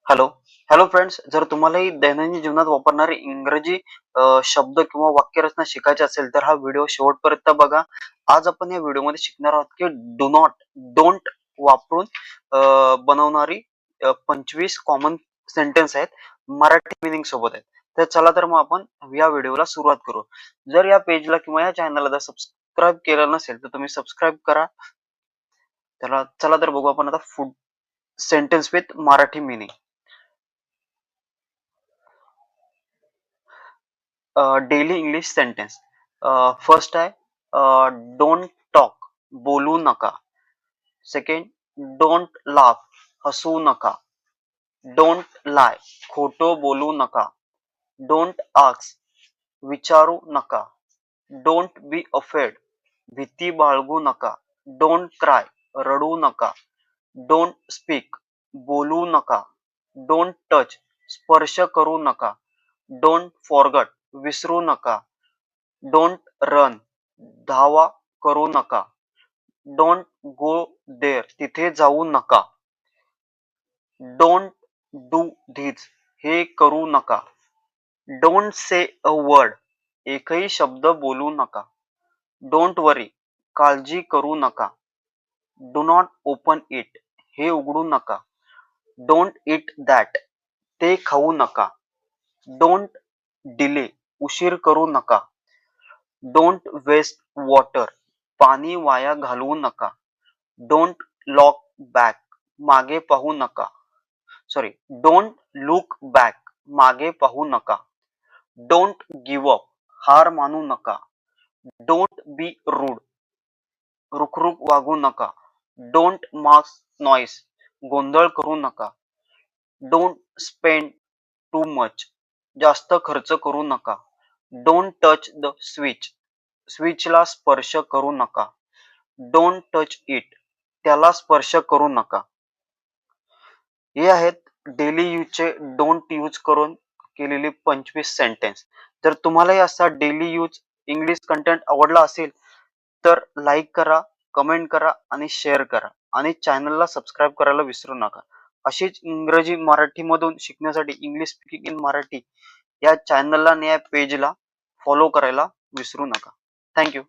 Hello hello friends, जर तुम्हालाही दैनंदिन जीवनात वापरणारे इंग्रजी शब्द किंवा वाक्यरचना शिकायची असेल तर हा व्हिडिओ शेवटपर्यंत बघा. आज आपण या व्हिडिओमध्ये शिकणार आहोत की डोंट वापरून बनवणारी 25 कॉमन सेंटेन्स आहेत, मराठी मिनिंग सोबत आहेत. तर चला तर मग आपण या व्हिडिओला सुरुवात करू. जर या पेजला किंवा या चॅनलला जर सबस्क्राईब केलं नसेल तर तुम्ही सबस्क्राईब करा. त्याला चला तर बघू आपण आता food sentence with Marathi meaning. Daily English sentence. First आहे डोंट टॉक, बोलू नका. सेकंड, डोंट लाफ, हसू नका. डोंट लाय, खोटं बोलू नका. डोंट आस्क, विचारू नका. डोंट बी अफेड, भीती बाळगू नका. डोंट क्राय, रडू नका. डोंट स्पीक, बोलू नका. डोंट टच, स्पर्श करू नका. डोंट फॉरगट, विसरू नका. डोंट रन, धावा करू नका. डोंट गो देअर, तिथे जाऊ नका. डोंट डू धिस, हे करू नका. डोंट से अ वर्ड, एकही शब्द बोलू नका. डोंट वरी, काळजी करू नका. डू नॉट ओपन इट, हे उघडू नका. डोंट इट दॅट, ते खाऊ नका. डोंट डिले, उशीर करू नका. डोंट वेस्ट वॉटर, पाणी वाया घालवू नका. डोंट लॉक बॅक, मागे पाहू नका. डोंट लुक बॅक, मागे पाहू नका. डोंट गिव्ह अप, हार मानू नका. डोंट बी रूड, रुखरुख वागू नका. डोंट मास्क नॉईस, गोंधळ करू नका. डोंट स्पेंड टू मच, जास्त खर्च करू नका. डोंट टच द स्विच, स्विचला स्पर्श करू नका. डोंट टच इट, त्याला स्पर्श करू नका. हे आहेत डेली यूजचे डोंट यूज करून केलेले 25 सेंटेन्स. जर तुम्हालाही असा डेली यूज इंग्लिश कंटेंट आवडला असेल तर लाईक करा, कमेंट करा आणि शेअर करा आणि चॅनलला सबस्क्राईब करायला विसरू नका. अशीच इंग्रजी मराठीमधून शिकण्यासाठी इंग्लिश स्पीकिंग इन मराठी या चॅनलला आणि या पेजला फॉलो करायला विसरू नका. थँक्यू.